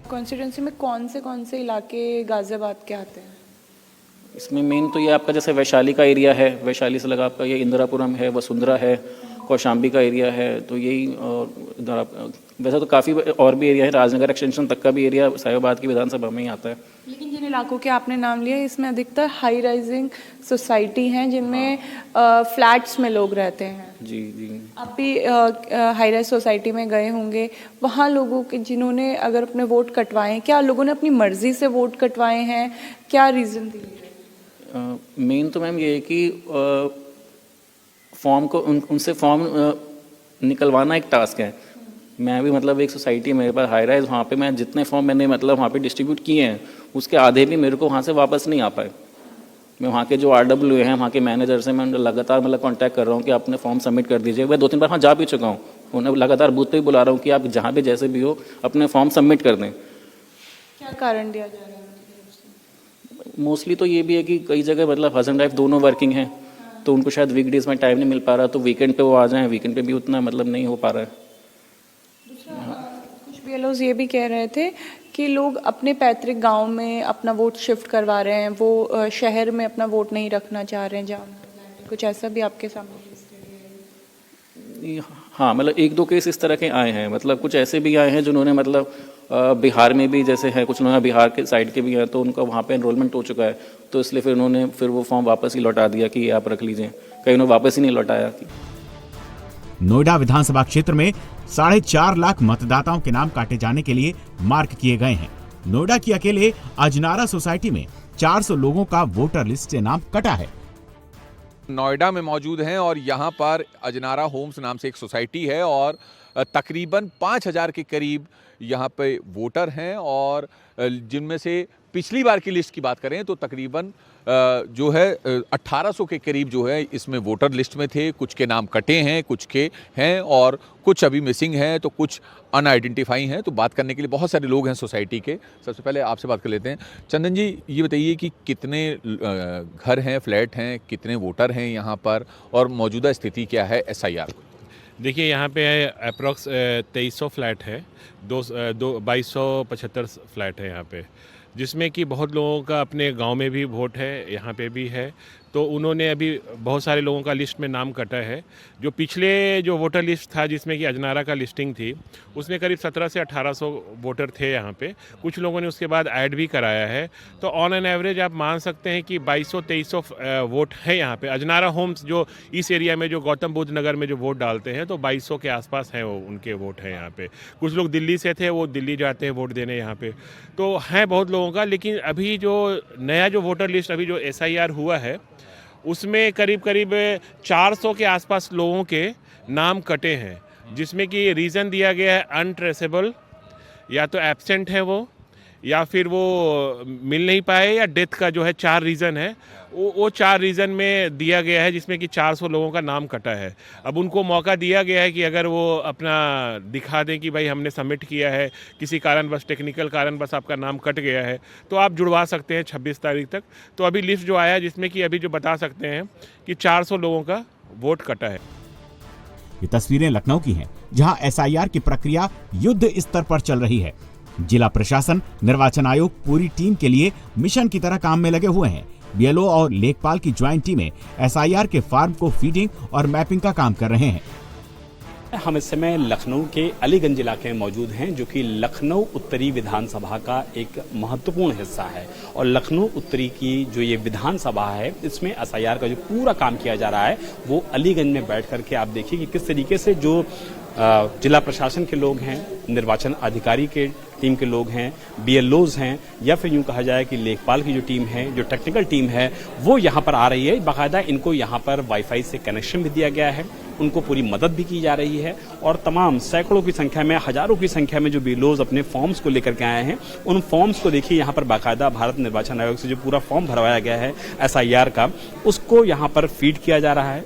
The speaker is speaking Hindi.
कॉन्स्टिट्यूंसी में कौन से इलाके गाजियाबाद के आते हैं? इसमें मेन तो ये आपका जैसे वैशाली का एरिया है, वैशाली से लगा आपका ये इंदिरापुरम है, वसुंधरा है, कौशाम्बी का एरिया है, तो यही इधर आप वैसे तो काफ़ी और भी एरिया है, राजनगर एक्सटेंशन तक का भी एरिया साहिबाबाद की विधानसभा में ही आता है। लेकिन जिन इलाकों के आपने नाम लिया इसमें अधिकतर हाई राइजिंग सोसाइटी हैं जिनमें फ्लैट्स में लोग रहते हैं। जी जी। आप भी हाई राइज सोसाइटी में गए होंगे, वहाँ लोगों के जिन्होंने अगर अपने वोट कटवाए हैं, क्या लोगों ने अपनी मर्जी से वोट कटवाए हैं, क्या रीज़न दिए? मेन तो मैम ये है कि फॉर्म को उनसे फॉर्म निकलवाना एक टास्क है। मैं भी मतलब एक सोसाइटी मेरे पास हाई राइज, वहाँ पे मैं जितने फॉर्म मैंने मतलब वहाँ पे डिस्ट्रीब्यूट किए हैं उसके आधे भी मेरे को वहाँ से वापस नहीं आ पाए। मैं वहाँ के जो RW हैं, वहाँ के मैनेजर से मैं लगातार मतलब कांटेक्ट कर रहा हूँ कि अपने फॉर्म सबमिट कर दीजिए। मैं 2-3 बार वहाँ जा भी चुका हूँ, उन्हें लगातार बूथ पे भी बुला रहा हूँ कि आप जहाँ भी जैसे भी हो अपने फॉर्म सबमिट कर दें। क्या कारण दिया जा रहा है? मोस्टली तो ये भी है कि कई जगह मतलब हस्बैंड वाइफ दोनों वर्किंग हैं, तो उनको शायद वीकडेज में टाइम नहीं मिल पा रहा, तो वीकेंड पे वो आ जाएं, वीकेंड पे भी उतना मतलब नहीं हो पा रहा है। कुछ BLOs ये भी कह रहे थे कि लोग अपने पैतृक गांव में अपना वोट शिफ्ट करवा रहे हैं, वो शहर में अपना वोट नहीं रखना चाह रहे हैं जहाँ कुछ ऐसा भी आपके सामने? हाँ, मतलब 1-2 केस इस तरह के आए हैं, मतलब कुछ ऐसे भी आए हैं जिन्होंने मतलब बिहार में भी जैसे है, कुछ लोग बिहार के साइड के भी हैं, तो उनका वहाँ पे एनरोलमेंट हो चुका है, तो इसलिए फिर उन्होंने फिर वो फॉर्म वापस ही लौटा दिया कि आप रख लीजिए। कई उन्होंने वापस ही नहीं लौटाया। नोएडा विधानसभा क्षेत्र में 4.5 लाख मतदाताओं के नाम काटे जाने के लिए मार्क किए गए हैं। नोएडा की अकेले अजनारा सोसाइटी में 400 लोगों का वोटर लिस्ट से नाम कटा है। नोएडा में मौजूद हैं और यहाँ पर अजनारा होम्स नाम से एक सोसाइटी है और तकरीबन 5000 के करीब यहाँ पे वोटर हैं और जिनमें से पिछली बार की लिस्ट की बात करें तो तकरीबन जो है 1800 के करीब जो है इसमें वोटर लिस्ट में थे। कुछ के नाम कटे हैं, कुछ के हैं और कुछ अभी मिसिंग हैं, तो कुछ अनआइडेंटिफाई हैं। तो बात करने के लिए बहुत सारे लोग हैं सोसाइटी के। सबसे पहले आपसे बात कर लेते हैं। चंदन जी, ये बताइए कि कितने घर हैं, फ्लैट हैं, कितने वोटर हैं यहाँ पर और मौजूदा स्थिति क्या है SIR को? देखिए, यहाँ पे अप्रॉक्स 2300 फ्लैट है, 2275 फ्लैट है यहाँ पे, जिसमें कि बहुत लोगों का अपने गांव में भी वोट है, यहाँ पे भी है। तो उन्होंने अभी बहुत सारे लोगों का लिस्ट में नाम कटा है। जो पिछले जो वोटर लिस्ट था जिसमें कि अजनारा का लिस्टिंग थी, उसमें करीब 1700 से 1800 वोटर थे यहाँ पे। कुछ लोगों ने उसके बाद ऐड भी कराया है, तो ऑन एन एवरेज आप मान सकते हैं कि 2200-2300 वोट है यहाँ पे। अजनारा होम्स जो इस एरिया में जो गौतम बुद्ध नगर में जो वोट डालते हैं, तो 2200 के आसपास हैं वो, उनके वोट हैं यहाँ पे। कुछ लोग दिल्ली से थे, वो दिल्ली जाते हैं वोट देने यहाँ पे, तो हैं बहुत लोगों का। लेकिन अभी जो नया जो वोटर लिस्ट अभी जो SIR हुआ है, उसमें करीब 400 के आसपास लोगों के नाम कटे हैं, जिसमें कि रीज़न दिया गया है अनट्रेसेबल, या तो एब्सेंट है वो, या फिर वो मिल नहीं पाए, या डेथ का जो है 4 रीज़न है। वो 4 रीज़न में दिया गया है, जिसमें कि 400 लोगों का नाम कटा है। अब उनको मौका दिया गया है कि अगर वो अपना दिखा दें कि भाई हमने सबमिट किया है, किसी कारणवश, टेक्निकल कारणवश आपका नाम कट गया है, तो आप जुड़वा सकते हैं 26 तारीख तक। तो अभी लिस्ट जो आया है, जिसमें कि अभी जो बता सकते हैं कि 400 लोगों का वोट कटा है। ये तस्वीरें लखनऊ की हैं, जहां SIR की प्रक्रिया युद्ध स्तर पर चल रही है। जिला प्रशासन, निर्वाचन आयोग पूरी टीम के लिए मिशन की तरह काम में लगे हुए हैं। BLO और लेखपाल की ज्वाइंट टीमें SIR के फार्म को फीडिंग और मैपिंग का काम कर रहे हैं। हम इस समय लखनऊ के अलीगंज इलाके में मौजूद हैं, जो कि लखनऊ उत्तरी विधानसभा का एक महत्वपूर्ण हिस्सा है। और लखनऊ उत्तरी की जो ये विधानसभा है, इसमें SIR का जो पूरा काम किया जा रहा है, वो अलीगंज में बैठ करके आप देखिए कि किस तरीके से जो जिला प्रशासन के लोग हैं, निर्वाचन अधिकारी के टीम के लोग हैं, BLOs हैं, या फिर यूं कहा जाए कि लेखपाल की जो टीम है, जो टेक्निकल टीम है, वो यहाँ पर आ रही है। बाकायदा इनको यहाँ पर वाईफाई से कनेक्शन भी दिया गया है, उनको पूरी मदद भी की जा रही है। और तमाम सैकड़ों की संख्या में, हजारों की संख्या में जो BLOs अपने फॉर्म्स को लेकर के आए हैं, उन फॉर्म्स को देखिए यहाँ पर बाकायदा भारत निर्वाचन आयोग से जो पूरा फॉर्म भरवाया गया है SIR का, उसको यहाँ पर फीड किया जा रहा है।